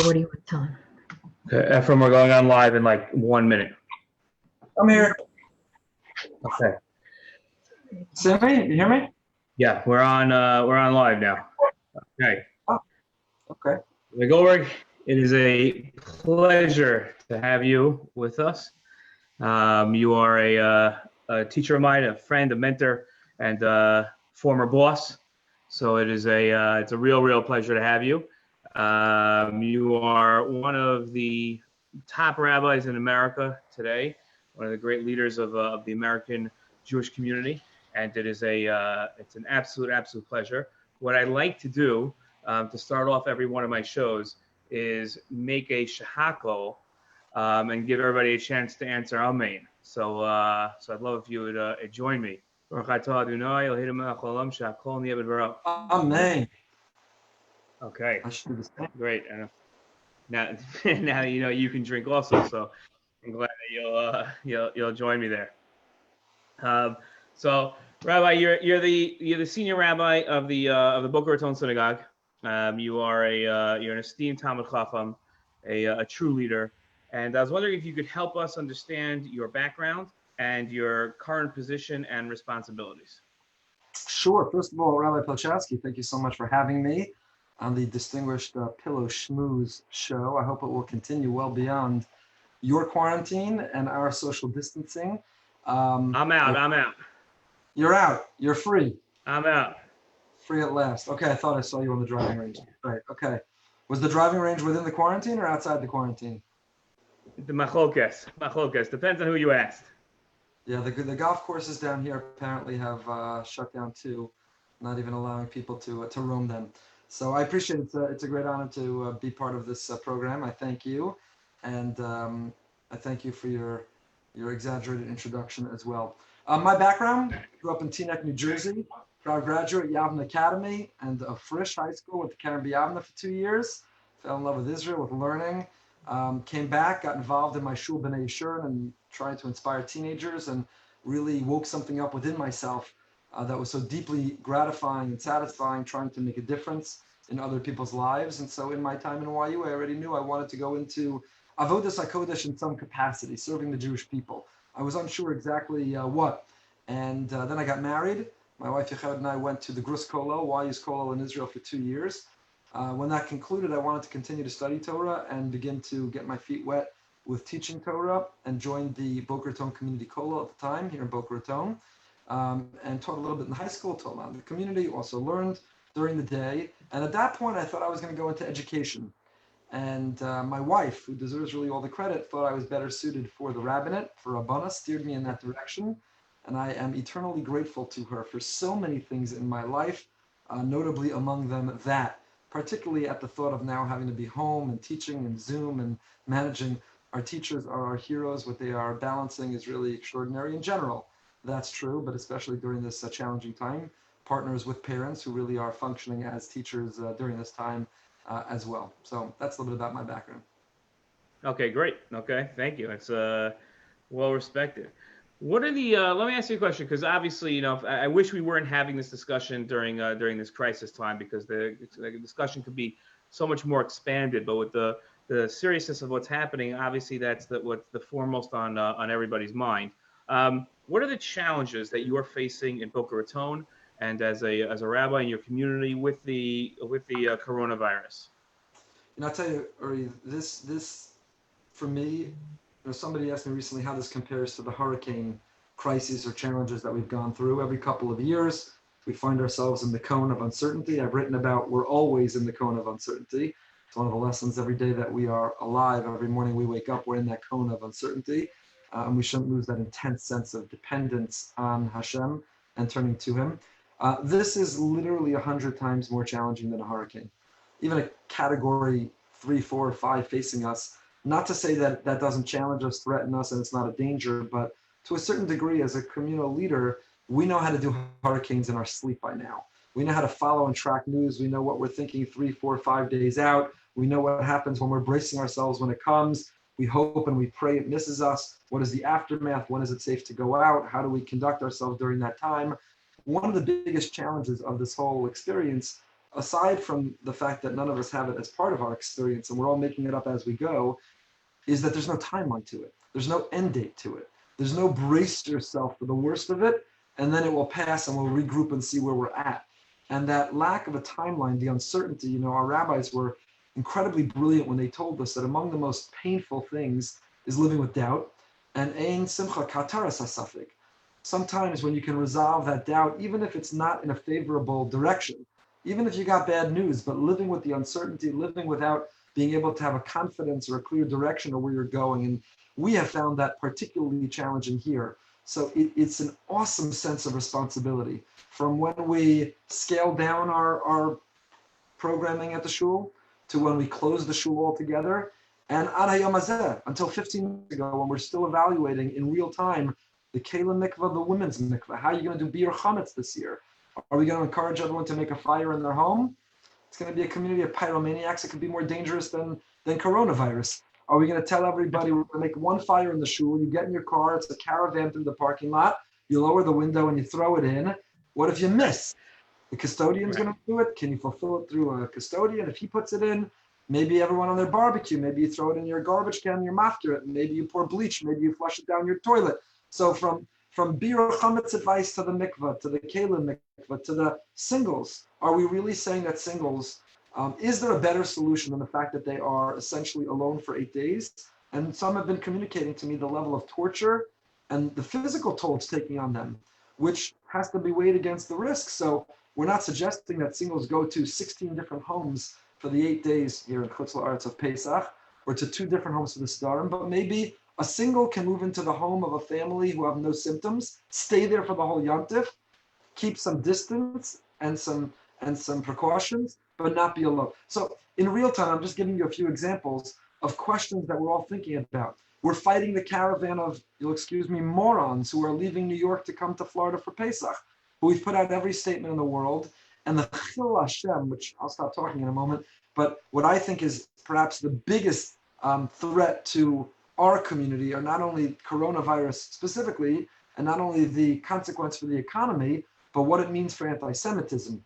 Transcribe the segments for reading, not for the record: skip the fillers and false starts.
what do you want to tell him? Okay, Efrem, we're going on live in like 1 minute. I'm here. Okay. Sammy, you hear me? Yeah, we're on live now. Okay. Oh, okay. Rabbi Goldberg, it is a pleasure to have you with us. You are a teacher of mine, a friend, a mentor, and former boss. So it's a real pleasure to have you. You are one of the top rabbis in America today, one of the great leaders of the American Jewish community, and it's an absolute pleasure. What I like to do to start off every one of my shows is make a shahako and give everybody a chance to answer Amen. So I'd love if you would join me. Amen. Okay. I should do the same. Great. And now you know you can drink also. So I'm glad that you'll join me there. So Rabbi, you're the senior rabbi of the Boca Raton Synagogue. You're an esteemed Talmid Chacham, a true leader. And I was wondering if you could help us understand your background and your current position and responsibilities. Sure. First of all, Rabbi Pilichowski, thank you so much for having me on the distinguished Pillow Schmooz show. I hope it will continue well beyond your quarantine and our social distancing. I'm out. You're out. You're free. I'm out. Free at last. Okay, I thought I saw you on the driving range. Right, okay. Was the driving range within the quarantine or outside the quarantine? The machlokes. Depends on who you asked. Yeah, the golf courses down here apparently have shut down too, not even allowing people to roam them. So I appreciate it. It's a great honor to be part of this program. I thank you, and I thank you for your exaggerated introduction as well. My background: grew up in Teaneck, New Jersey. Proud graduate, Yavin Academy, and a Frisch High School with the Karen B'Yavna for 2 years. Fell in love with Israel, with learning. Came back, got involved in my shul B'nai Yeshurun and trying to inspire teenagers, and really woke something up within myself that was so deeply gratifying and satisfying, trying to make a difference in other people's lives. And so in my time in YU, I already knew I wanted to go into Avodas HaKodesh in some capacity, serving the Jewish people. I was unsure exactly what. And then I got married. My wife Yechad and I went to the Grus Kollel, YU's Kollel in Israel for 2 years. When that concluded, I wanted to continue to study Torah and begin to get my feet wet with teaching Torah, and joined the Boca Raton Community Kollel at the time here in Boca Raton, and taught a little bit in high school, taught around the community, also learned during the day. And at that point, I thought I was going to go into education. And my wife, who deserves really all the credit, thought I was better suited for the rabbinate, for Rabbana, steered me in that direction. And I am eternally grateful to her for so many things in my life, notably among them that, particularly at the thought of now having to be home and teaching and Zoom and managing. Our teachers are our heroes. What they are balancing is really extraordinary in general. That's true, but especially during this challenging time, partners with parents who really are functioning as teachers during this time as well. So that's a little bit about my background. Okay, great. Okay, thank you. It's well respected. What are the? Let me ask you a question, because obviously, I wish we weren't having this discussion during this crisis time, because the discussion could be so much more expanded. But with the seriousness of what's happening, obviously that's what's the foremost on everybody's mind. What are the challenges that you are facing in Boca Raton and as a rabbi in your community with the coronavirus? I'll tell you, Uri, this for me. Somebody asked me recently how this compares to the hurricane crises or challenges that we've gone through. Every couple of years, we find ourselves in the cone of uncertainty. I've written about we're always in the cone of uncertainty. It's one of the lessons every day that we are alive. Every morning we wake up, we're in that cone of uncertainty. And we shouldn't lose that intense sense of dependence on Hashem and turning to Him. This is literally 100 times more challenging than a hurricane. Even a category 3, 4, 5 facing us. Not to say that that doesn't challenge us, threaten us, and it's not a danger, but to a certain degree, as a communal leader, we know how to do hurricanes in our sleep by now. We know how to follow and track news. We know what we're thinking 3, 4, 5 days out. We know what happens when we're bracing ourselves when it comes. We hope and we pray it misses us. What is the aftermath? When is it safe to go out? How do we conduct ourselves during that time? One of the biggest challenges of this whole experience aside from the fact that none of us have it as part of our experience and we're all making it up as we go, is that there's no timeline to it. There's no end date to it. There's no brace yourself for the worst of it, and then it will pass and we'll regroup and see where we're at. And that lack of a timeline, the uncertainty, our rabbis were incredibly brilliant when they told us that among the most painful things is living with doubt. And ein simcha kataras hasafik. Sometimes when you can resolve that doubt, even if it's not in a favorable direction, even if you got bad news, but living with the uncertainty, living without being able to have a confidence or a clear direction of where you're going. And we have found that particularly challenging here. So it's an awesome sense of responsibility from when we scale down our programming at the shul to when we close the shul altogether. And ad hayom hazeh, until 15 minutes ago, when we're still evaluating in real time the Keilim mikvah, the women's mikvah. How are you going to do Bir Chametz this year? Are we going to encourage everyone to make a fire in their home? It's going to be a community of pyromaniacs. It could be more dangerous than coronavirus. Are we going to tell everybody we're going to make one fire in the shul? You get in your car, it's a caravan through the parking lot. You lower the window and you throw it in. What if you miss? The custodian's going to do it. Can you fulfill it through a custodian? If he puts it in, maybe everyone on their barbecue, maybe you throw it in your garbage can, your mafter it, maybe you pour bleach, maybe you flush it down your toilet. So from Bir Chametz advice to the mikvah, to the Keilim mikvah, to the singles, are we really saying that singles, is there a better solution than the fact that they are essentially alone for 8 days? And some have been communicating to me the level of torture and the physical toll it's taking on them, which has to be weighed against the risk. So we're not suggesting that singles go to 16 different homes for the 8 days here in Chutz La'aretz of Pesach, or to 2 different homes for the Sdarim, but maybe a single can move into the home of a family who have no symptoms, stay there for the whole yontif, keep some distance and some precautions, but not be alone. So in real time, I'm just giving you a few examples of questions that we're all thinking about. We're fighting the caravan of, you'll excuse me, morons who are leaving New York to come to Florida for Pesach. But we've put out every statement in the world, and the Chil Hashem, which I'll stop talking in a moment, but what I think is perhaps the biggest threat to our community are not only coronavirus specifically, and not only the consequence for the economy, but what it means for anti-Semitism,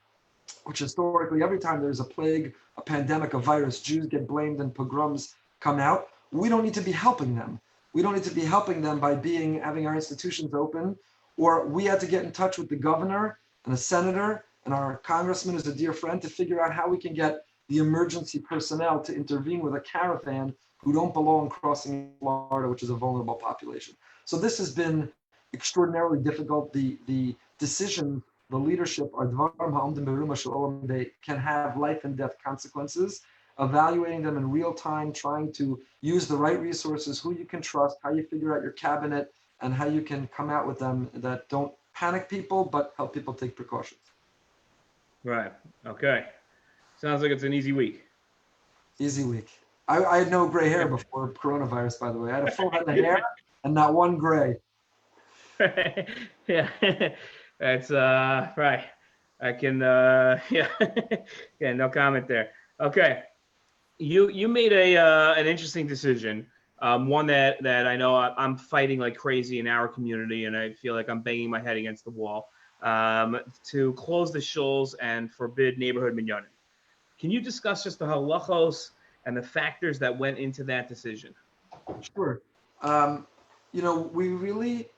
which historically, every time there's a plague, a pandemic, a virus, Jews get blamed and pogroms come out. We don't need to be helping them. We don't need to be helping them by having our institutions open, or we had to get in touch with the governor and the senator and our congressman who's a dear friend to figure out how we can get the emergency personnel to intervene with a caravan who don't belong crossing Florida, which is a vulnerable population. So this has been extraordinarily difficult. The decision, the leadership, are dvarim ha'omdim beruma shel olam. They can have life and death consequences. Evaluating them in real time, trying to use the right resources, who you can trust, how you figure out your cabinet, and how you can come out with them that don't panic people, but help people take precautions. Right. Okay. Sounds like it's an easy week. Easy week. I had no gray hair before coronavirus, by the way. I had a full head of hair and not one gray. Yeah, that's right. I can yeah, yeah, no comment there. Okay, you made an interesting decision, one that I know I'm fighting like crazy in our community, and I feel like I'm banging my head against the wall, to close the shuls and forbid neighborhood minyanim. Can you discuss just the halachos and the factors that went into that decision? Sure. We really,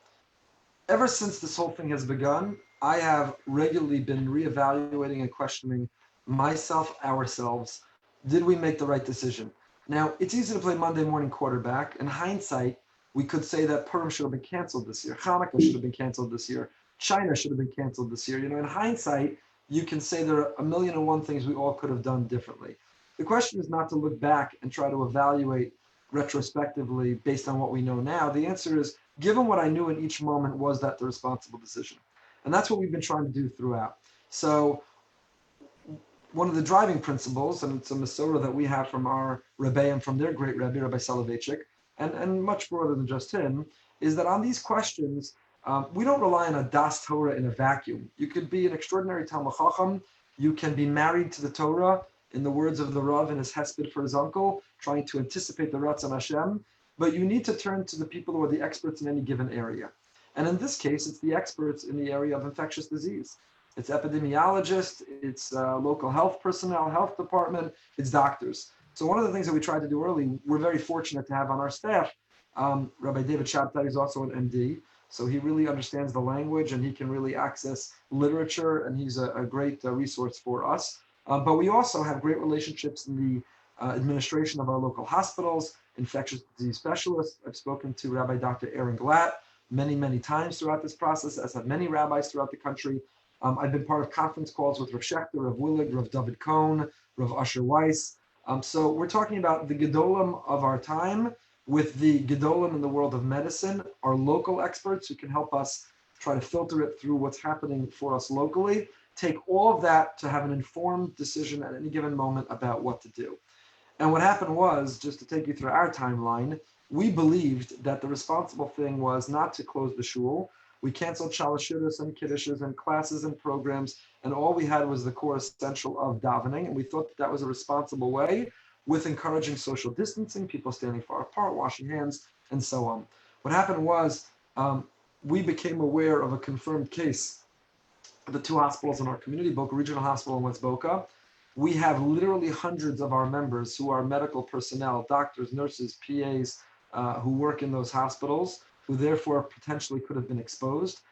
ever since this whole thing has begun, I have regularly been reevaluating and questioning myself, ourselves. Did we make the right decision? Now, it's easy to play Monday morning quarterback. In hindsight, we could say that Purim should have been canceled this year. Hanukkah should have been canceled this year. China should have been canceled this year. In hindsight, you can say there are 1,000,001 things we all could have done differently. The question is not to look back and try to evaluate retrospectively based on what we know now. The answer is, given what I knew in each moment, was that the responsible decision? And that's what we've been trying to do throughout. So one of the driving principles, and it's a Masorah that we have from our Rebbe and from their great Rebbe, Rabbi Soloveitchik, and much broader than just him, is that on these questions, we don't rely on a Das Torah in a vacuum. You could be an extraordinary Talmud Chacham, you can be married to the Torah, in the words of the Rav in his hesped for his uncle, trying to anticipate the Ratzon Hashem, but you need to turn to the people who are the experts in any given area. And in this case, it's the experts in the area of infectious disease. it's epidemiologists, it's local health personnel, health department, it's doctors. So one of the things that we tried to do early, we're very fortunate to have on our staff, Rabbi David Shabtai is also an MD, so he really understands the language and he can really access literature, and he's a great resource for us. But we also have great relationships in the administration of our local hospitals, infectious disease specialists. I've spoken to Rabbi Dr. Aaron Glatt many, many times throughout this process, as have many rabbis throughout the country. I've been part of conference calls with Rav Schechter, Rav Willig, Rav David Cohn, Rav Usher Weiss. So we're talking about the Gedolim of our time with the Gedolim in the world of medicine, our local experts who can help us try to filter it through what's happening for us locally, take all of that to have an informed decision at any given moment about what to do. And what happened was, just to take you through our timeline, we believed that the responsible thing was not to close the shul. We canceled shalashudas and kiddushes and classes and programs, and all we had was the core essential of davening, and we thought that was a responsible way with encouraging social distancing, people standing far apart, washing hands, and so on. What happened was we became aware of a confirmed case at the two hospitals in our community, Boca Regional Hospital and West Boca. We have literally hundreds of our members who are medical personnel, doctors, nurses, PAs, who work in those hospitals, who therefore potentially could have been exposed.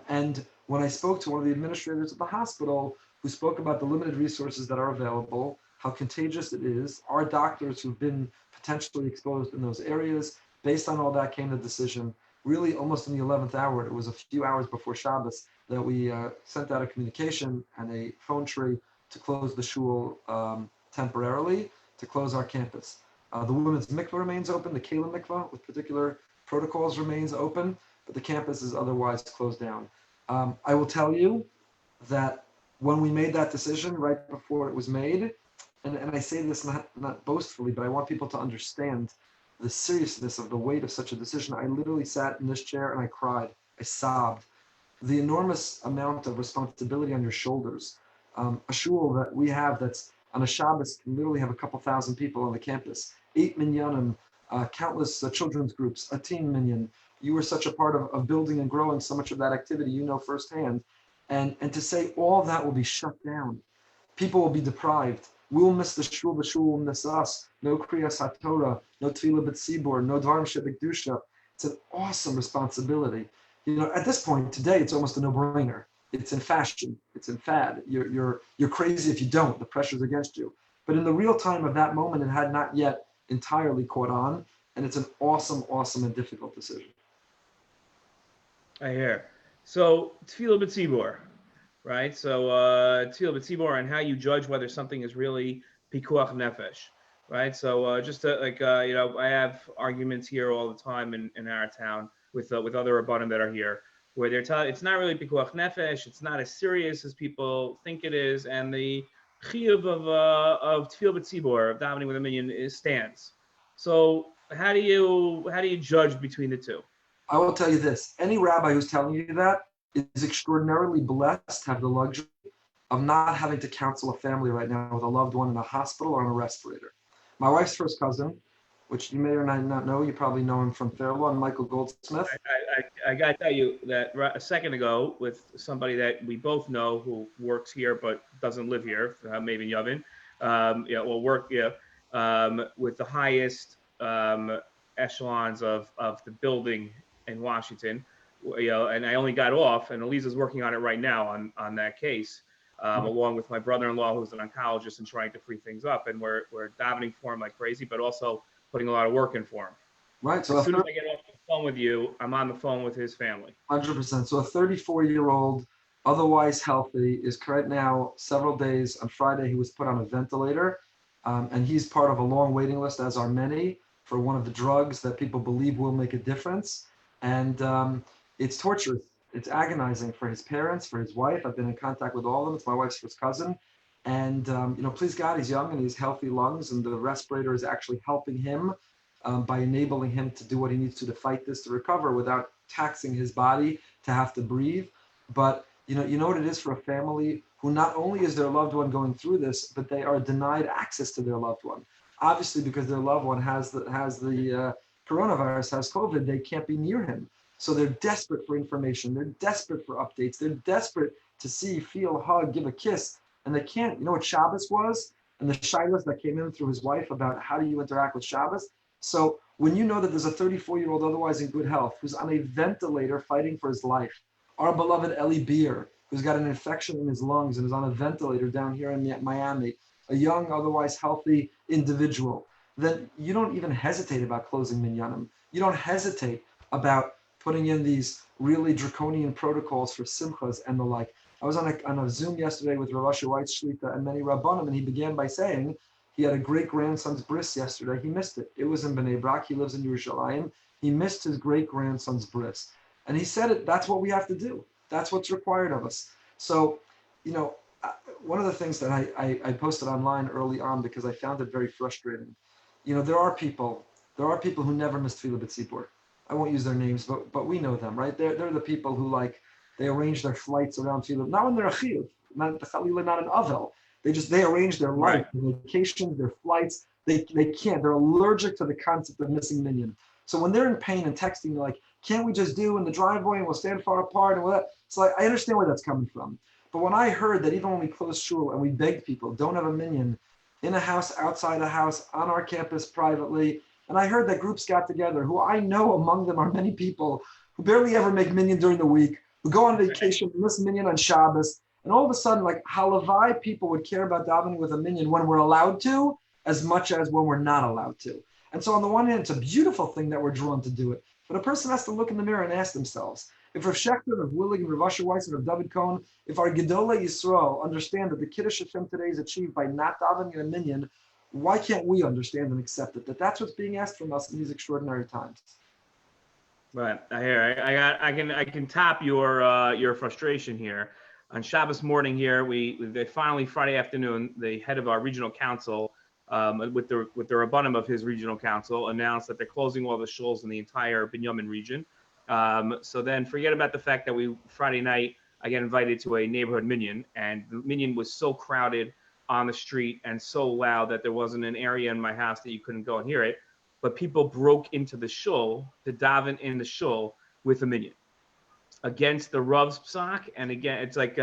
And when I spoke to one of the administrators of the hospital, who spoke about the limited resources that are available, how contagious it is, our doctors who've been potentially exposed in those areas, based on all that came the decision, really almost in the 11th hour, it was a few hours before Shabbos, that we sent out a communication and a phone tree to close the shul temporarily, to close our campus. The women's mikvah remains open, the Keilim mikvah with particular protocols remains open, but the campus is otherwise closed down. I will tell you that when we made that decision, right before it was made, and I say this not boastfully, but I want people to understand the seriousness of the weight of such a decision. I literally sat in this chair and I cried, I sobbed. The enormous amount of responsibility on your shoulders. A shul that we have that's on a Shabbos can literally have a couple thousand people on the campus, 8 minyanim, countless children's groups, a teen minyan. You were such a part of building and growing so much of that activity, you know firsthand. And to say all that will be shut down, people will be deprived. We will miss the shul will miss us. No kriyas haTorah, no tefillah b'tzibur, no dvarim shebekdusha. It's an awesome responsibility. You know, at this point today, it's almost a no-brainer. It's in fashion. It's in fad. You're crazy if you don't. The pressure's against you. But in the real time of that moment, it had not yet entirely caught on, and it's an awesome, awesome, and difficult decision. I hear. So tefillah b'tzibur, right? So tefillah b'tzibur, and how you judge whether something is really pikuach nefesh, right? So just to, you know, I have arguments here all the time in our town with other rabbanim that are here, where they're telling it's not really pikuach nefesh, it's not as serious as people think it is, and the chiyuv of tefillah b'tzibur, of davening with a minyan, stands. So how do you judge between the two? I will tell you this: any rabbi who's telling you that is extraordinarily blessed to have the luxury of not having to counsel a family right now with a loved one in a hospital or on a respirator. My wife's first cousin, which you may or may not know, you probably know him from Fairlawn, Michael Goldsmith. I got to tell you that a second ago with somebody that we both know who works here but doesn't live here, maybe Yavin, with the highest echelons of the building in Washington, you know, and I only got off, and Eliza's working on it right now on that case, along with my brother-in-law who's an oncologist and trying to free things up, and we're davening for him like crazy, but also putting a lot of work in for him. Right. So as soon as I get off the phone with you, I'm on the phone with his family. 100%. So a 34-year-old, otherwise healthy, is right now several days. On Friday, he was put on a ventilator, and he's part of a long waiting list, as are many, for one of the drugs that people believe will make a difference. And it's torturous. It's agonizing for his parents, for his wife. I've been in contact with all of them. It's my wife's first cousin. And, you know, please God, he's young and he's healthy lungs, and the respirator is actually helping him by enabling him to do what he needs to fight this, to recover without taxing his body to have to breathe. But, you know what it is for a family who not only is their loved one going through this, but they are denied access to their loved one. Obviously, because their loved one has the coronavirus, has COVID, they can't be near him. So they're desperate for information. They're desperate for updates. They're desperate to see, feel, hug, give a kiss, and they can't. You know what Shabbos was? And the shilas that came in through his wife about how do you interact with Shabbos. So when you know that there's a 34-year-old otherwise in good health who's on a ventilator fighting for his life, our beloved Ellie Beer, who's got an infection in his lungs and is on a ventilator down here in Miami, a young, otherwise healthy individual, then you don't even hesitate about closing minyanim. You don't hesitate about putting in these really draconian protocols for simchas and the like. I was on a Zoom yesterday with Rav Asher White Shlita and many Rabbanim, and he began by saying he had a great-grandson's bris yesterday. He missed it. It was in Bnei Brak. He lives in Yerushalayim. He missed his great-grandson's bris. And he said it, that's what we have to do. That's what's required of us. So, you know, one of the things that I posted online early on because I found it very frustrating. You know, there are people who never miss Tefillah B'tzipur. I won't use their names, but we know them, right? They're the people who, like, they arrange their flights around Tefillah, not when they're a chiyuv, not an avel. They arrange their life, their vacations, their flights. They can't. They're allergic to the concept of missing minyan. So when they're in pain and texting me like, can't we just do in the driveway and we'll stand far apart and what? It's like, I understand where that's coming from. But when I heard that even when we closed shul and we begged people, don't have a minyan in a house, outside a house, on our campus, privately, and I heard that groups got together who I know among them are many people who barely ever make minyan during the week, who go on vacation, miss minyan on Shabbos, and all of a sudden, like, halavai people would care about davening with a minyan when we're allowed to, as much as when we're not allowed to. And so on the one hand, it's a beautiful thing that we're drawn to do it. But a person has to look in the mirror and ask themselves, if Rav Shechter, Rav Willig, and Rav Asher Weiss, and Rav David Cohen, if our Gedolei Yisrael understand that the Kiddush Hashem today is achieved by not davening in a minyan, why can't we understand and accept it? That's what's being asked from us in these extraordinary times. Right, I hear. I can top your frustration here. On Shabbos morning here, they finally Friday afternoon, the head of our regional council, with the rabbanim of his regional council, announced that they're closing all the shuls in the entire Binyamin region. So then forget about the fact that Friday night I get invited to a neighborhood minyan, and the minyan was so crowded on the street and so loud that there wasn't an area in my house that you couldn't go and hear it. But people broke into the shul to daven in the shul with a minyan against the Rav's psak. And again, it's like,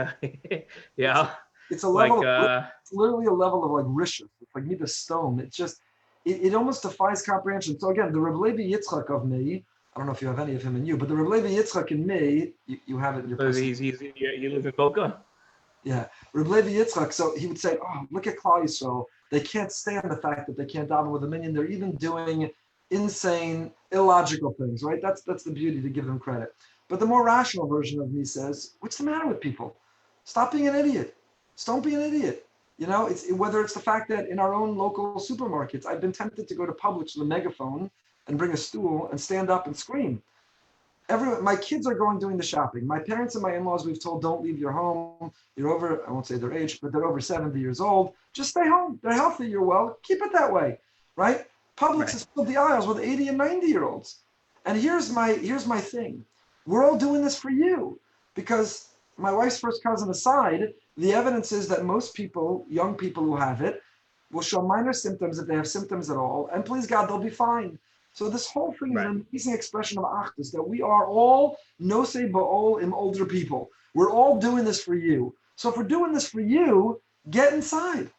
yeah. It's a level it's literally a level of like rishus. It's like need a stone. It's just, it almost defies comprehension. So again, the Reb Levi Yitzchak of me, I don't know if you have any of him in you, but the Reb Levi Yitzchak in me, you have it in your person. He lives in Boca? Yeah, Reb Levi Yitzchak, so he would say, oh, look at Klal Yisrael. They can't stand the fact that they can't daven with a minyan. They're even doing insane, illogical things, right? That's the beauty, to give them credit. But the more rational version of me says, what's the matter with people? Stop being an idiot. Just don't be an idiot. You know, whether it's the fact that in our own local supermarkets, I've been tempted to go to Publix with a megaphone and bring a stool and stand up and scream. My kids are doing the shopping. My parents and my in-laws, we've told, don't leave your home. You're over, I won't say their age, but they're over 70 years old. Just stay home. They're healthy, you're well. Keep it that way, right? Publix has filled the aisles with 80 and 90-year-olds. And here's my thing. We're all doing this for you. Because my wife's first cousin aside, the evidence is that most people, young people who have it, will show minor symptoms if they have symptoms at all. And please God, they'll be fine. So this whole thing is an amazing expression of achdus, that we are all nosei ba'ol im older people. We're all doing this for you. So if we're doing this for you, get inside.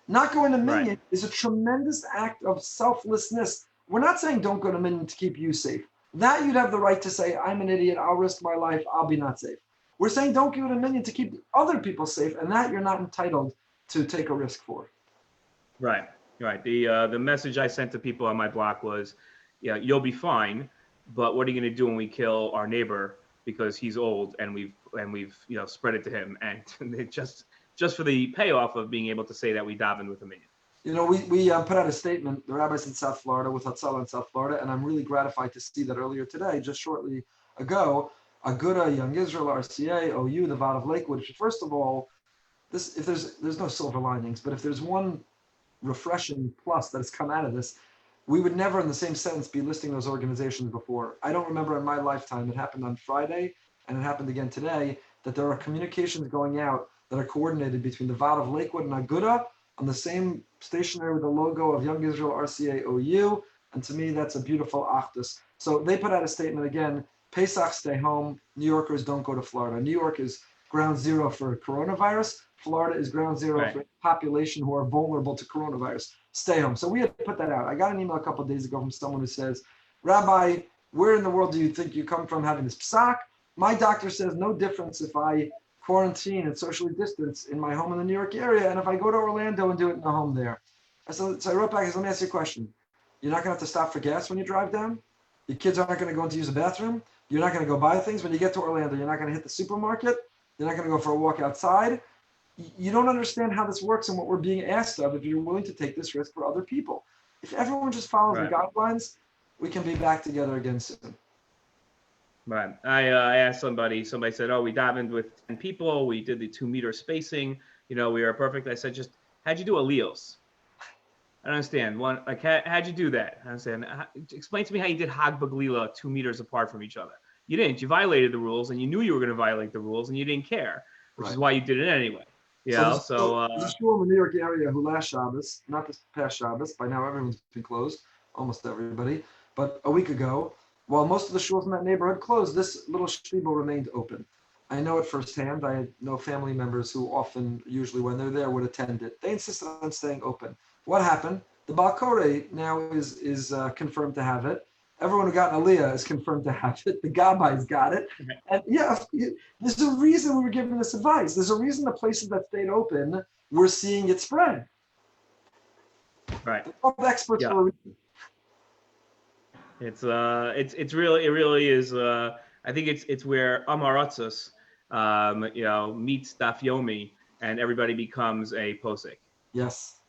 Not going to minyan is a tremendous act of selflessness. We're not saying don't go to minyan to keep you safe. That you'd have the right to say, I'm an idiot, I'll risk my life, I'll be not safe. We're saying don't go to minyan to keep other people safe, and that you're not entitled to take a risk for. Right. The message I sent to people on my block was, yeah, you'll be fine, but what are you going to do when we kill our neighbor because he's old and we've spread it to him, and it just for the payoff of being able to say that we daven with a minyan. You know, we put out a statement, the rabbis in South Florida, with Hatzalah in South Florida, and I'm really gratified to see that earlier today, just shortly ago, Aguda, Young Israel, RCA, OU, the Vaad of Lakewood. First of all, if there's no silver linings, but if there's one refreshing plus that has come out of this, we would never in the same sentence be listing those organizations before. I don't remember in my lifetime, it happened on Friday and it happened again today, that there are communications going out that are coordinated between the Vaad of Lakewood and Aguda on the same stationery with the logo of Young Israel, RCA, OU. And to me, that's a beautiful achdus. So they put out a statement again, Pesach, stay home. New Yorkers don't go to Florida. New York is ground zero for coronavirus. Florida is ground zero Right. for population who are vulnerable to coronavirus. Stay home. So we had to put that out. I got an email a couple of days ago from someone who says, Rabbi, where in the world do you think you come from having this psak? My doctor says no difference if I quarantine and socially distance in my home in the New York area, and if I go to Orlando and do it in the home there. So I wrote back, I said, let me ask you a question. You're not going to have to stop for gas when you drive down? Your kids aren't going to go in to use the bathroom? You're not going to go buy things when you get to Orlando? You're not going to hit the supermarket? You're not going to go for a walk outside? You don't understand how this works and what we're being asked of if you're willing to take this risk for other people. If everyone just follows the guidelines, we can be back together again soon. Right. I asked somebody said, oh, we davened with 10 people. We did the 2-meter spacing. We are perfect. I said, just, how'd you do alleles? I don't understand. One, like, how'd you do that? I understand. Explain to me how you did Hag Baglila 2 meters apart from each other. You didn't. You violated the rules, and you knew you were going to violate the rules, and you didn't care, which is why you did it anyway. There's a school in the New York area who last Shabbos, not this past Shabbos, by now everyone's been closed, almost everybody, but a week ago, while most of the shuls in that neighborhood closed, this little shtiebel remained open. I know it firsthand. I know family members who often, usually when they're there, would attend it. They insisted on staying open. What happened? The Baal Koreh now is confirmed to have it. Everyone who got an Aliyah is confirmed to have it. The Gabbai's got it. And yeah, there's a reason we were giving this advice. There's a reason the places that stayed open, we're seeing it spread. Right. The experts for a reason. It really is. I think it's where Amaratzus, meets Daf Yomi, and everybody becomes a posek. Yes.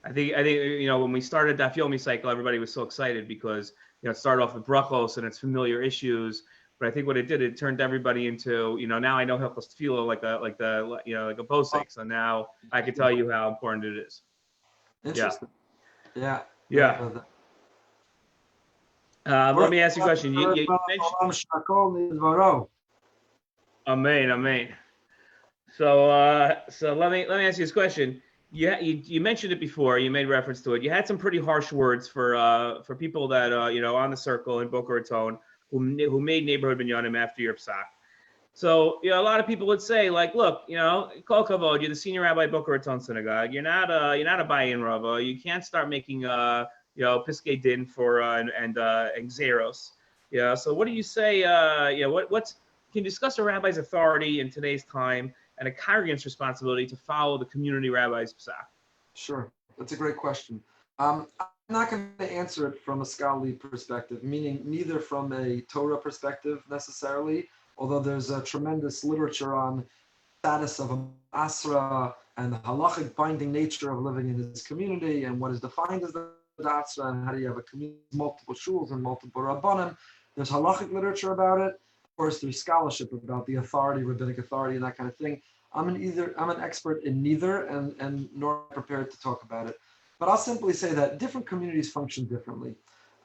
I think when we started Daf Yomi cycle, everybody was so excited because it started off with brachos and its familiar issues. But I think what it did, it turned everybody into now I know Hilchos Tefillah like a posek. So now I can tell you how important it is. Interesting. Yeah. Let me ask you a question. You mentioned... Amen. So let me ask you this question. You mentioned it before. You made reference to it. You had some pretty harsh words for people that on the circle in Boca Raton who made neighborhood binyanim after your psak. So a lot of people would say, like, look, kol kavod, you're the senior rabbi at Boca Raton Synagogue. You're not a bayin rava. You can't start making piskei din for and xeros. So what do you say? Can you discuss a rabbi's authority in today's time and a congregant's responsibility to follow the community rabbi's psak? Sure, that's a great question. I'm not going to answer it from a scholarly perspective, meaning neither from a Torah perspective necessarily, although there's a tremendous literature on status of an asra and the halachic binding nature of living in this community and what is defined as the asra and how do you have a community, multiple shuls and multiple rabbanim. There's halachic literature about it. Of course, there's scholarship about the authority, rabbinic authority, and that kind of thing. I'm an expert in neither, and nor prepared to talk about it. But I'll simply say that different communities function differently.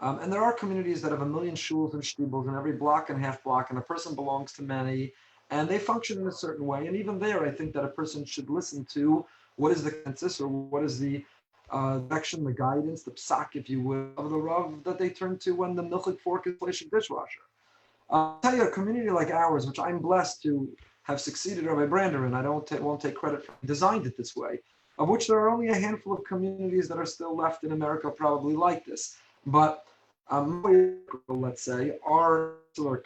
And there are communities that have 1 million shuls and shtibels in every block and half block, and a person belongs to many, and they function in a certain way. And even there, I think that a person should listen to what is the consensus or what is the direction, the guidance, the psak, if you will, of the rav that they turn to when the milchik fork is flashing dishwasher. I'll tell you, a community like ours, which I'm blessed to have succeeded Rabbi Brander, and I won't take credit for designed it this way, of which there are only a handful of communities that are still left in America probably like this. But let's say, our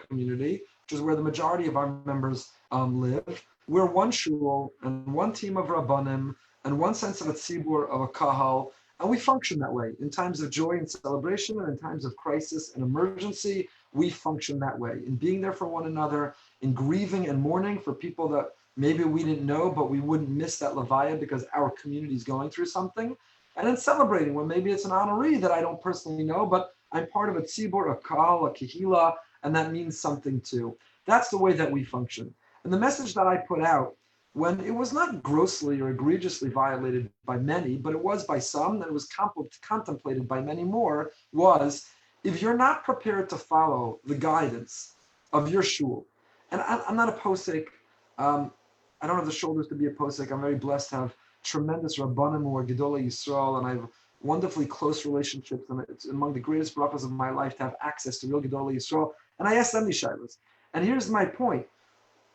community, which is where the majority of our members live, we're one shul and one team of rabbanim and one sense of a tzibur, of a kahal, and we function that way. In times of joy and celebration and in times of crisis and emergency, we function that way. In being there for one another, in grieving and mourning for people that maybe we didn't know, but we wouldn't miss that levaya because our community is going through something. And in celebrating when maybe it's an honoree that I don't personally know, but I'm part of a tzibur, a kahal, a kehila, and that means something too. That's the way that we function. And the message that I put out, when it was not grossly or egregiously violated by many, but it was by some, and it was contemplated by many more, was if you're not prepared to follow the guidance of your shul, and I'm not a posek, I don't have the shoulders to be a posek. I'm very blessed to have tremendous rabbanim who are gedolei Yisrael, and I have wonderfully close relationships, and it's among the greatest brachas of my life to have access to real gedolei Yisrael, and I ask them these shaylos. And here's my point.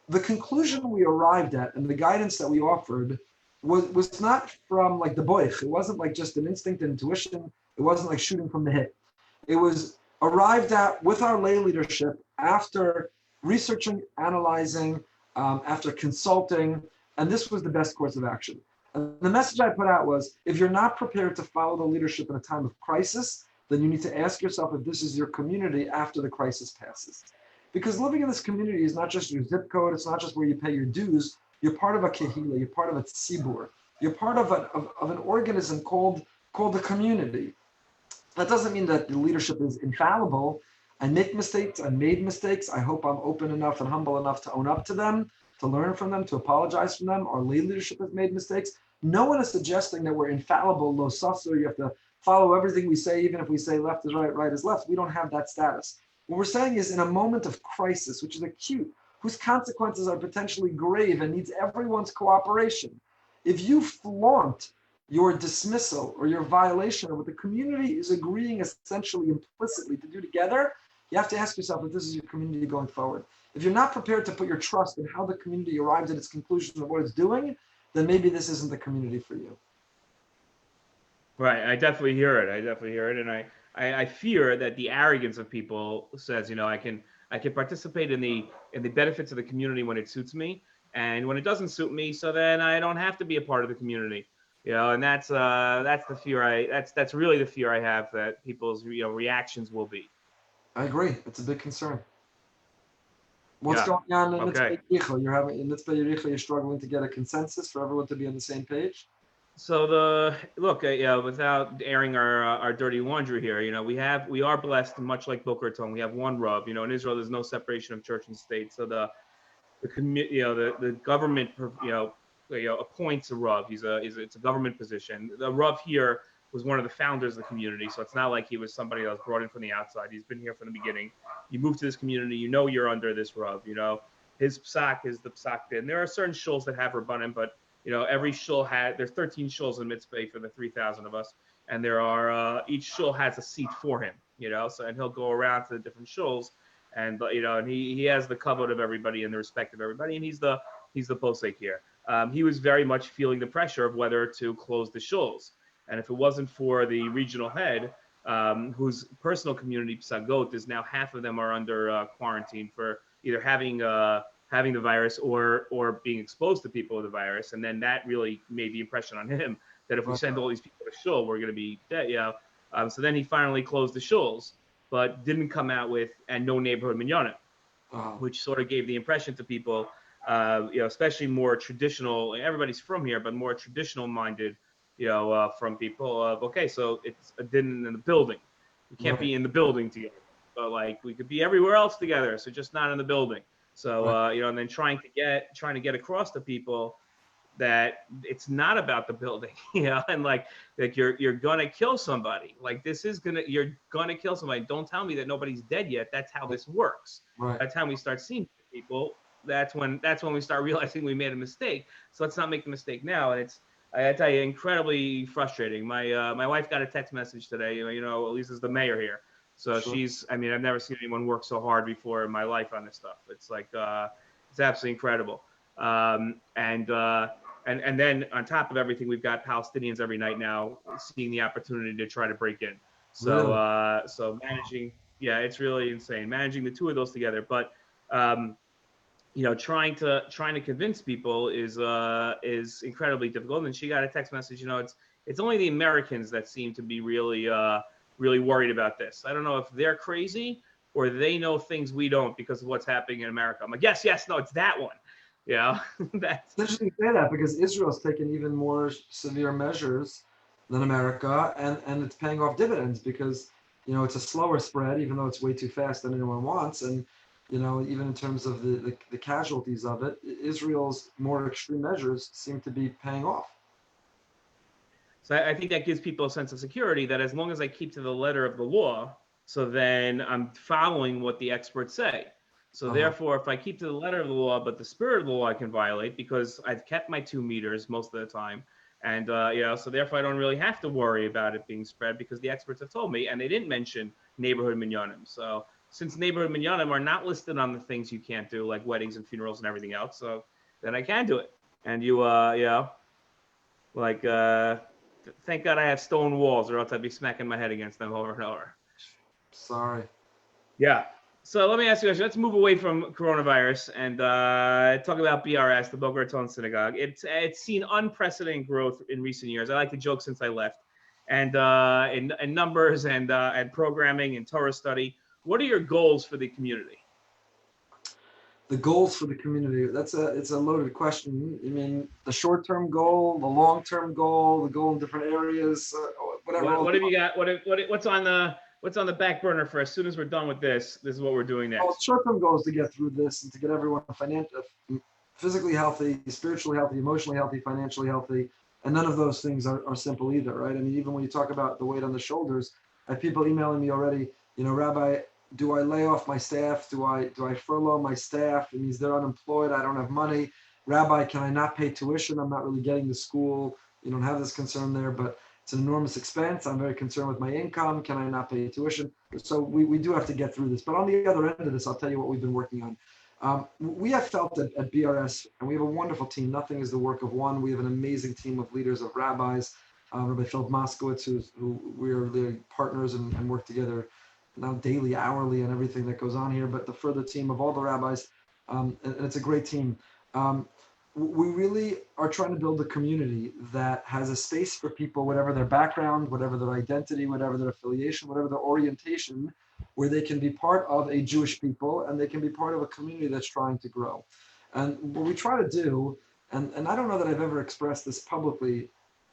the conclusion we arrived at and the guidance that we offered was not from like the boich. It wasn't like just an instinct and intuition. It wasn't like shooting from the hip. It was arrived at with our lay leadership after researching, analyzing, after consulting, and this was the best course of action. And the message I put out was, if you're not prepared to follow the leadership in a time of crisis, then you need to ask yourself if this is your community after the crisis passes. Because living in this community is not just your zip code, it's not just where you pay your dues, you're part of a kehila, you're part of a tzibur, you're part of an organism called the community. That doesn't mean that the leadership is infallible. I make mistakes, I made mistakes. I hope I'm open enough and humble enough to own up to them, to learn from them, to apologize from them. Our lay leadership has made mistakes. No one is suggesting that we're infallible, lo sasso, you have to follow everything we say, even if we say left is right, right is left. We don't have that status. What we're saying is in a moment of crisis, which is acute, whose consequences are potentially grave and needs everyone's cooperation, if you flaunt your dismissal or your violation of what the community is agreeing essentially implicitly to do together, you have to ask yourself if this is your community going forward. If you're not prepared to put your trust in how the community arrives at its conclusion of what it's doing, then maybe this isn't the community for you. Right. I definitely hear it. And I fear that the arrogance of people says, I can participate in the benefits of the community when it suits me. And when it doesn't suit me, so then I don't have to be a part of the community. And that's the fear that's really the fear I have, that people's reactions will be. I agree. It's a big concern. What's going on in Okay. Mitzvah you're struggling to get a consensus for everyone to be on the same page? So without airing our dirty laundry here, we are blessed, much like Boca Raton. We have one Rav. In Israel, there's no separation of church and state. So the government appoints a Rav. It's a government position. The Rav here was one of the founders of the community, so it's not like he was somebody that was brought in from the outside. He's been here from the beginning. You move to this community, you're under this Rav. His psak is the psak din. There are certain shuls that have rabbanim, but every shul there's 13 shuls in Mitzvah for the 3,000 of us, and there are each shul has a seat for him. And he'll go around to the different shuls, and and he has the kavod of everybody and the respect of everybody, and he's the posek here. He was very much feeling the pressure of whether to close the shuls. And if it wasn't for the regional head, whose personal community, Psagot, is now half of them are under quarantine for either having the virus or being exposed to people with the virus. And then that really made the impression on him that if we send all these people to shul, we're going to be dead. So then he finally closed the shuls, but didn't come out with and no neighborhood minyanim, which sort of gave the impression to people, especially more traditional. Everybody's from here, but more traditional minded. From people of, okay, so it's a din in the building. We can't be in the building together, but like we could be everywhere else together, so just not in the building. So and then trying to get across to people that it's not about the building, and like you're gonna kill somebody. Like you're gonna kill somebody. Don't tell me that nobody's dead yet. That's how this works. Right. That's how we start seeing people. That's when we start realizing we made a mistake. So let's not make the mistake now. And I tell you, incredibly frustrating. My wife got a text message today. Lisa's the mayor here, so Sure. I've never seen anyone work so hard before in my life on this stuff. It's like it's absolutely incredible. And then on top of everything, we've got Palestinians every night now seeing the opportunity to try to break in. So Really? so managing, it's really insane managing the two of those together. But trying to convince people is incredibly difficult. And she got a text message. It's only the Americans that seem to be really worried about this. I don't know if they're crazy or they know things we don't because of what's happening in America. I'm like, yes, no, it's that one. That's It's interesting to say that because Israel's taken even more severe measures than America, and it's paying off dividends because it's a slower spread, even though it's way too fast than anyone wants, and even in terms of the casualties of it, Israel's more extreme measures seem to be paying off. So I think that gives people a sense of security that as long as I keep to the letter of the law, so then I'm following what the experts say. So therefore, if I keep to the letter of the law, but the spirit of the law I can violate because I've kept my 2 meters most of the time. And, so therefore I don't really have to worry about it being spread because the experts have told me, and they didn't mention neighborhood minyanim. So since neighborhood minyanim are not listed on the things you can't do, like weddings and funerals and everything else, so then I can do it. And you know, like, thank God I have stone walls, or else I'd be smacking my head against them over and over. Sorry. Yeah. So let me ask you a question. Let's move away from coronavirus and talk about BRS, the Boca Raton Synagogue. It's seen unprecedented growth in recent years. I like to joke since I left, and in numbers and programming and Torah study. What are your goals for the community? The goals for the community. It's a loaded question. You mean the short-term goal, the long-term goal, the goal in different areas, whatever. What have you got? What's on the back burner for as soon as we're done with this? This is what we're doing next. Well, short-term goal is to get through this and to get everyone physically healthy, spiritually healthy, emotionally healthy, financially healthy. And none of those things are simple either, right? I mean, even when you talk about the weight on the shoulders, I have people emailing me already, Rabbi, do I lay off my staff? Do I furlough my staff? It means they're unemployed. I don't have money. Rabbi, can I not pay tuition? I'm not really getting to school. You don't have this concern there, but it's an enormous expense. I'm very concerned with my income. Can I not pay tuition? So we do have to get through this. But on the other end of this, I'll tell you what we've been working on. We have felt at BRS, and we have a wonderful team. Nothing is the work of one. We have an amazing team of leaders, of rabbis. Rabbi Philip Moskowitz, who we are really partners and work together now daily, hourly, and everything that goes on here, but the further team of all the rabbis, and it's a great team. We really are trying to build a community that has a space for people, whatever their background, whatever their identity, whatever their affiliation, whatever their orientation, where they can be part of a Jewish people and they can be part of a community that's trying to grow. And what we try to do, and I don't know that I've ever expressed this publicly.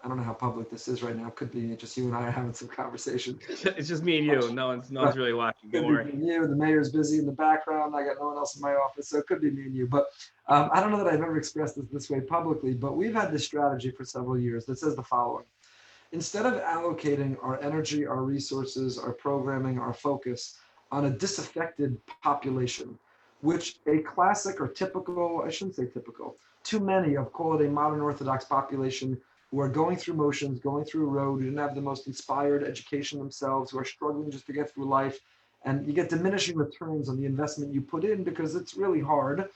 I don't know how public this is right now. It could be just you and I are having some conversation. It's just me and you. No one's really watching. Don't worry. Me and you. The mayor's busy in the background. I got no one else in my office, so it could be me and you. But I don't know that I've ever expressed this way publicly, but we've had this strategy for several years that says the following. Instead of allocating our energy, our resources, our programming, our focus on a disaffected population, which a classic or typical, I shouldn't say typical, too many of, call it a modern Orthodox population, who are going through motions, going through a road, who didn't have the most inspired education themselves, who are struggling just to get through life. And you get diminishing returns on the investment you put in because it's really hard.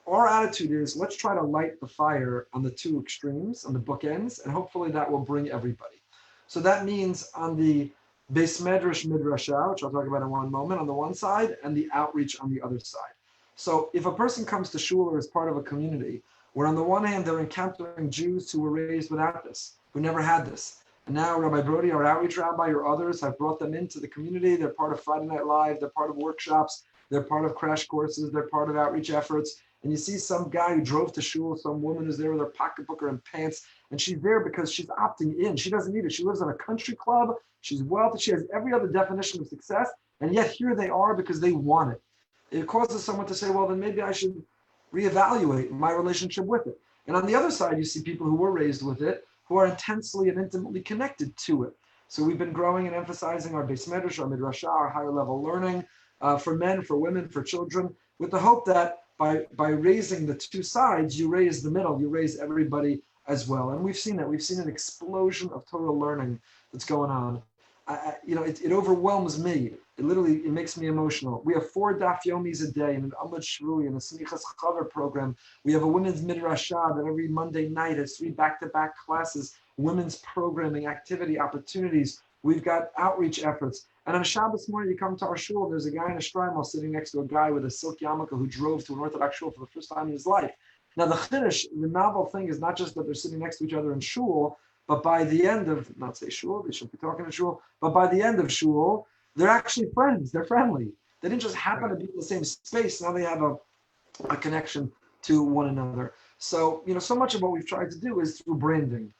Our attitude is, let's try to light the fire on the two extremes, on the bookends, and hopefully that will bring everybody. So that means on the Beis Medrash Midrasha, which I'll talk about in one moment, on the one side, and the outreach on the other side. So if a person comes to shul or is part of a community, where on the one hand, they're encountering Jews who were raised without this, who never had this. And now Rabbi Brody, our outreach rabbi, or others have brought them into the community. They're part of Friday Night Live. They're part of workshops. They're part of crash courses. They're part of outreach efforts. And you see some guy who drove to shul, some woman who's there with her pocketbook and pants, and she's there because she's opting in. She doesn't need it. She lives in a country club. She's wealthy. She has every other definition of success. And yet here they are because they want it. It causes someone to say, well, then maybe I should reevaluate my relationship with it. And on the other side, you see people who were raised with it, who are intensely and intimately connected to it. So we've been growing and emphasizing our Beis Medrash, our Midrasha, our higher level learning for men, for women, for children, with the hope that by raising the two sides, you raise the middle, you raise everybody as well. And we've seen that. We've seen an explosion of Torah learning that's going on. It overwhelms me. It makes me emotional. We have 4 daf yomis a day in an Amud Shrui, in a Smichas Chaver program. We have a women's midrasha that every Monday night has 3 back-to-back classes, women's programming, activity, opportunities. We've got outreach efforts. And on Shabbos morning, you come to our shul, and there's a guy in a shtreimel sitting next to a guy with a silk yarmulke who drove to an Orthodox shul for the first time in his life. Now, the novel thing is not just that they're sitting next to each other in shul, but by the end of, not say shul, they shouldn't be talking to shul, but by the end of shul, they're actually friends. They're friendly. They didn't just happen to be in the same space. Now they have a connection to one another. So, so much of what we've tried to do is through branding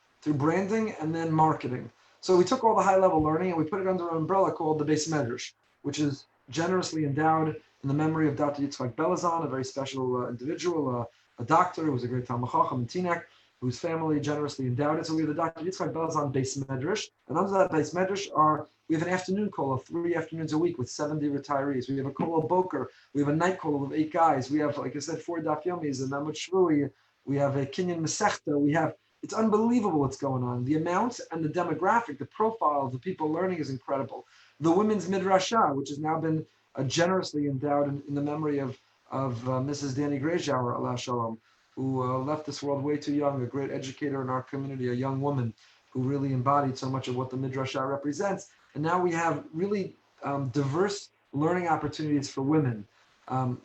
and then marketing. So we took all the high-level learning and we put it under an umbrella called the Beis Medrash, which is generously endowed in the memory of Dr. Yitzchak Belazan, a very special individual, a doctor who was a great Talmid Chacham in Teaneck, whose family generously endowed it. So we have the Dr. Yitzchak Belazan Beis Medrash, and under that Beis Medrash we have an afternoon call of 3 afternoons a week with 70 retirees. We have a call of Boker. We have a night call of 8 guys. We have, like I said, 4 daf yomis, and Amud Shrui. We have a Kinyan Masechta. It's unbelievable what's going on. The amount and the demographic, the profile of the people learning is incredible. The women's midrasha, which has now been generously endowed in the memory of Mrs. Danny Grayjower, Allah Shalom, who left this world way too young, a great educator in our community, a young woman who really embodied so much of what the Midrashah represents. And now we have really diverse learning opportunities for women.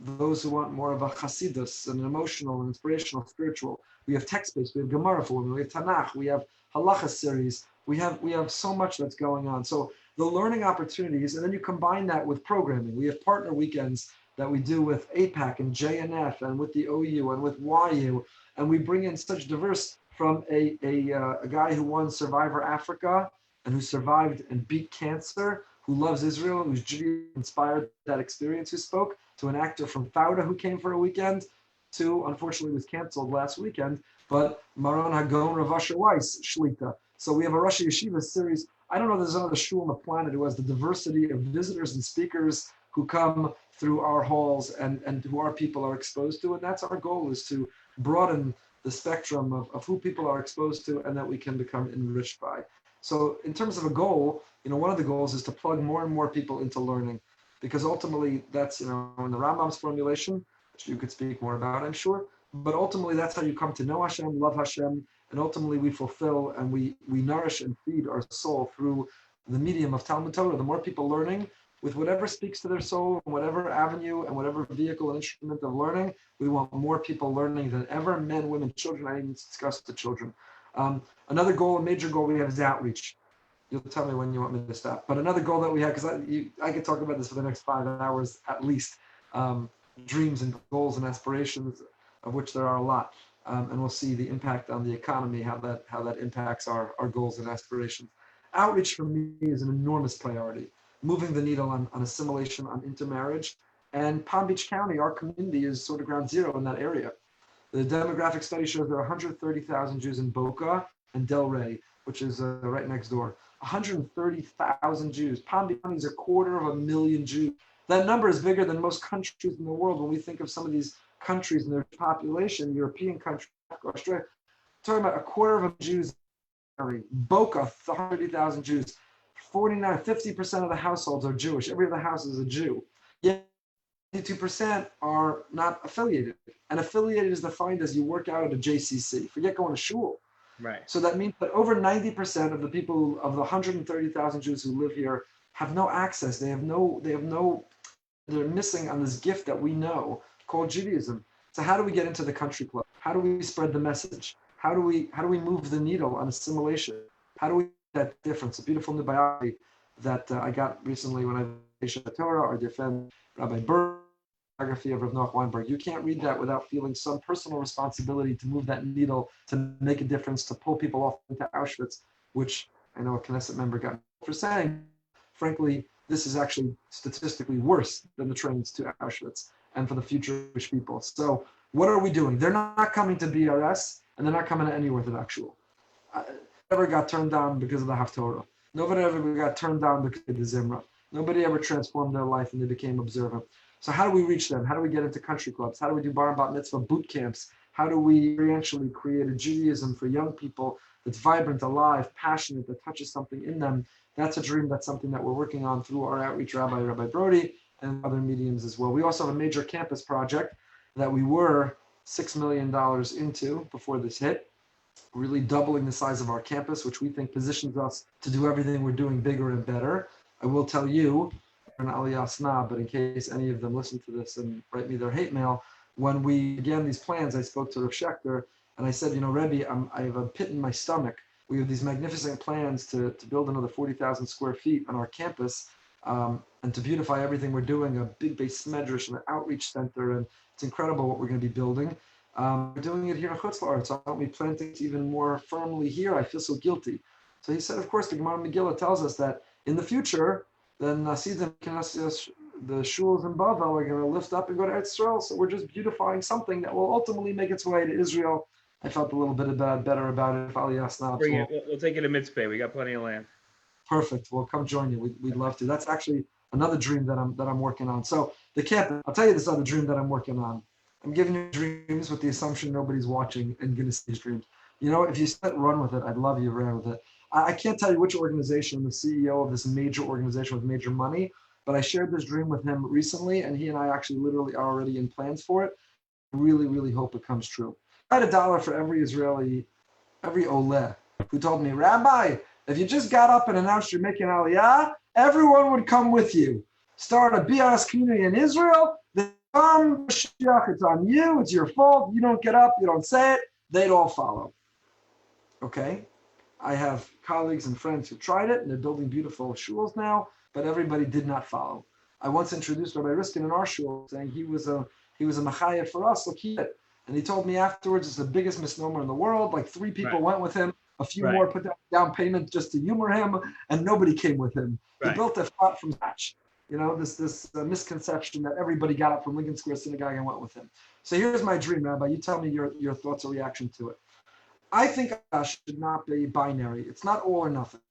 Those who want more of a chassidus, an emotional, and inspirational, spiritual. We have text-based, we have Gemara for women, we have Tanakh, we have halacha series. We have so much that's going on. So the learning opportunities, and then you combine that with programming. We have partner weekends that we do with APAC and JNF and with the OU and with YU, and we bring in such diverse, from a guy who won Survivor Africa and who survived and beat cancer, who loves Israel, who's Judaism inspired that experience, who spoke, to an actor from Fauda who came for a weekend, to, unfortunately was canceled last weekend, but Maron Hagon Rav Asher Weiss Shlita. So we have a Rosh Yeshiva series. I don't know if there's another shul on the planet who has the diversity of visitors and speakers who come through our halls and who our people are exposed to. And that's our goal, is to broaden the spectrum of who people are exposed to and that we can become enriched by. So in terms of a goal, one of the goals is to plug more and more people into learning, because ultimately that's, in the Rambam's formulation, which you could speak more about, I'm sure, but ultimately that's how you come to know Hashem, love Hashem, and ultimately we fulfill and we nourish and feed our soul through the medium of Talmud Torah. The more people learning with whatever speaks to their soul, whatever avenue and whatever vehicle and instrument of learning, we want more people learning than ever, men, women, children. I didn't discuss the children. Another goal, a major goal we have, is outreach. You'll tell me when you want me to stop. But another goal that we have, because I could talk about this for the next 5 hours at least, dreams and goals and aspirations, of which there are a lot. And we'll see the impact on the economy, how that impacts our goals and aspirations. Outreach for me is an enormous priority, moving the needle on assimilation, on intermarriage. And Palm Beach County, our community, is sort of ground zero in that area. The demographic study shows there are 130,000 Jews in Boca and Del Rey, which is right next door. 130,000 Jews. Palm Beach County is 250,000 Jews. That number is bigger than most countries in the world. When we think of some of these countries and their population, European countries, Australia, talking about 250,000 Jews. Boca, 130,000 Jews. 50% of the households are Jewish. Every other house is a Jew. Yet 52% are not affiliated. And affiliated is defined as you work out at a JCC. Forget going to shul. Right. So that means that over 90% of the people, of the 130,000 Jews who live here, have no access. They're missing on this gift that we know called Judaism. So how do we get into the country club? How do we spread the message? How do we move the needle on assimilation? How do we make that difference? A beautiful new biography that I got recently when I was in Torah, our dear friend Rabbi Berg, biography of Rav Noach Weinberg. You can't read that without feeling some personal responsibility to move that needle, to make a difference, to pull people off into Auschwitz, which I know a Knesset member got for saying. Frankly, this is actually statistically worse than the trains to Auschwitz and for the future Jewish people. So what are we doing? They're not coming to BRS, and they're not coming to any Orthodox shul. Never got turned down because of the Haftorah. Nobody ever got turned down because of the Zimra. Nobody ever transformed their life and they became observant. So how do we reach them? How do we get into country clubs? How do we do bar and bat mitzvah boot camps? How do we experientially create a Judaism for young people that's vibrant, alive, passionate, that touches something in them? That's a dream. That's something that we're working on through our outreach Rabbi Brody, and other mediums as well. We also have a major campus project that we were $6 million into before this hit, really doubling the size of our campus, which we think positions us to do everything we're doing bigger and better. I will tell you, an Aliyah snob, but in case any of them listen to this and write me their hate mail, when we began these plans, I spoke to Rav Schechter and I said, Rebbe, I have a pit in my stomach. We have these magnificent plans to build another 40,000 square feet on our campus, and to beautify everything we're doing, a big base medrash and an outreach center, and it's incredible what we're going to be building. We're doing it here in Chutz La'aretz, so aren't we planting it even more firmly here? I feel so guilty. So he said, of course, the Gemara Megillah tells us that in the future, then the shuls in Bavel are going to lift up and go to Eretz Yisrael. So we're just beautifying something that will ultimately make its way to Israel. I felt a little bit better about it. If Aliyah Snab. Bring it. We'll take it to Mitzvah. We got plenty of land. Perfect. We'll come join you. We'd love to. That's actually another dream that I'm working on. So the camp. I'll tell you this other dream that I'm working on. I'm giving you dreams with the assumption nobody's watching and going to see these dreams. If you run with it, I'd love you around with it. I can't tell you which organization, the CEO of this major organization with major money, but I shared this dream with him recently, and he and I actually literally are already in plans for it. Really, really hope it comes true. I had $1 for every Israeli, every Oleh who told me, Rabbi, if you just got up and announced you're making Aliyah, everyone would come with you. Start a BRS community in Israel, they come, it's on you, it's your fault, you don't get up, you don't say it, they'd all follow. Okay? I have colleagues and friends who tried it, and they're building beautiful shuls now, but everybody did not follow. I once introduced Rabbi Riskin in our shul, saying he was a machayef for us, look, he did. And he told me afterwards it's the biggest misnomer in the world. Like 3 people went with him, a few more put down payment just to humor him, and nobody came with him. He built a thought from scratch. You know, this misconception that everybody got up from Lincoln Square Synagogue and went with him. So here's my dream, Rabbi. You tell me your thoughts or reaction to it. I think should not be binary. It's not all or nothing.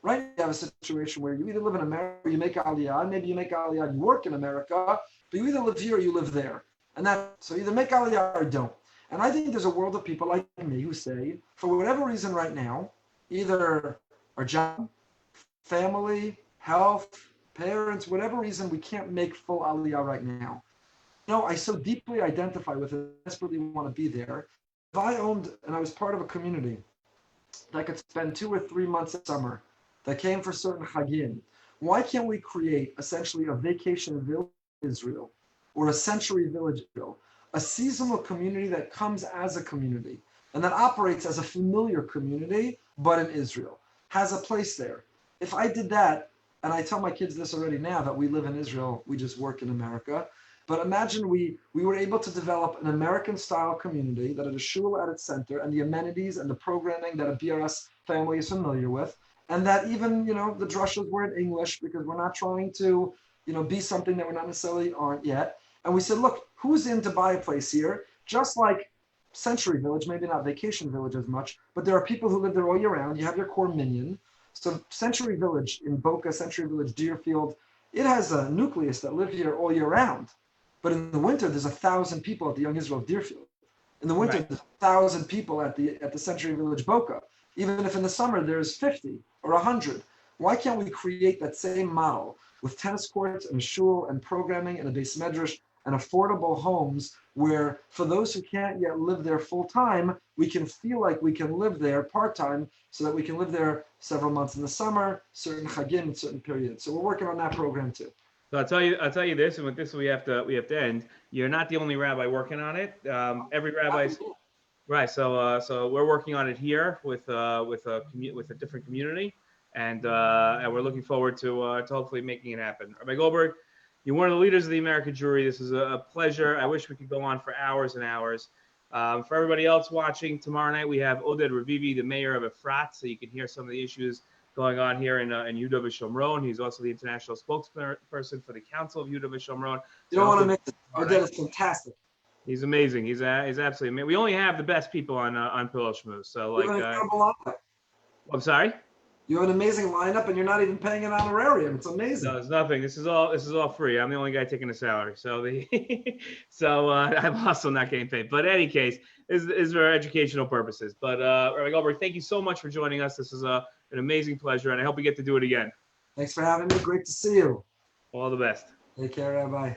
Right? You have a situation where you either live in America or you make Aliyah, and maybe you make Aliyah and you work in America, but you either live here or you live there. And so either make Aliyah or don't. And I think there's a world of people like me who say, for whatever reason right now, either our job, family, health, parents, whatever reason, we can't make full Aliyah right now. No, I so deeply identify with it, I desperately want to be there. If I owned and I was part of a community that could spend 2 or 3 months of summer that came for certain chagim, why can't we create essentially a vacation village in Israel or a century village Israel, a seasonal community that comes as a community and that operates as a familiar community, but in Israel, has a place there. If I did that, and I tell my kids this already now, that we live in Israel, we just work in America, but imagine we were able to develop an American-style community that had a shul at its center and the amenities and the programming that a BRS family is familiar with, and that even, you know, the drushas were in English because we're not trying to, you know, be something that we're not necessarily aren't yet. And we said, look, who's in to buy a place here? Just like Century Village, maybe not Vacation Village as much, but there are people who live there all year round. You have your core minyan. So Century Village in Boca, Century Village, Deerfield, it has a nucleus that live here all year round. But in the winter, there's 1,000 people at the Young Israel of Deerfield. In the winter, there's 1,000 people at the Century Village Boca. Even if in the summer there's 50 or 100. Why can't we create that same model with tennis courts and a shul and programming and a beis medrash and affordable homes where for those who can't yet live there full time, we can feel like we can live there part time so that we can live there several months in the summer, certain chagim in certain periods. So we're working on that program too. So I'll tell you this, and with this we have to end. You're not the only rabbi working on it. Every rabbi's right. So we're working on it here with a different community, and we're looking forward to hopefully making it happen. Rabbi Goldberg, you're one of the leaders of the American Jewry. This is a pleasure. I wish we could go on for hours and hours. For everybody else watching, tomorrow night we have Oded Ravivi, the mayor of Efrat, so you can hear some of the issues going on here in Yehuda v'Shomron. He's also the international spokesperson for the Council of Yehuda v'Shomron. You don't want to miss it. Oded is fantastic. He's amazing. He's absolutely amazing. We only have the best people on Pilichowski. So like, I'm sorry. You have an amazing lineup, and you're not even paying an honorarium. It's amazing. No, it's nothing. This is all free. I'm the only guy taking a salary. So I'm also not getting paid. But in any case, this is for educational purposes. But Rabbi Goldberg, thank you so much for joining us. This is an amazing pleasure, and I hope we get to do it again. Thanks for having me. Great to see you. All the best. Take care, Rabbi.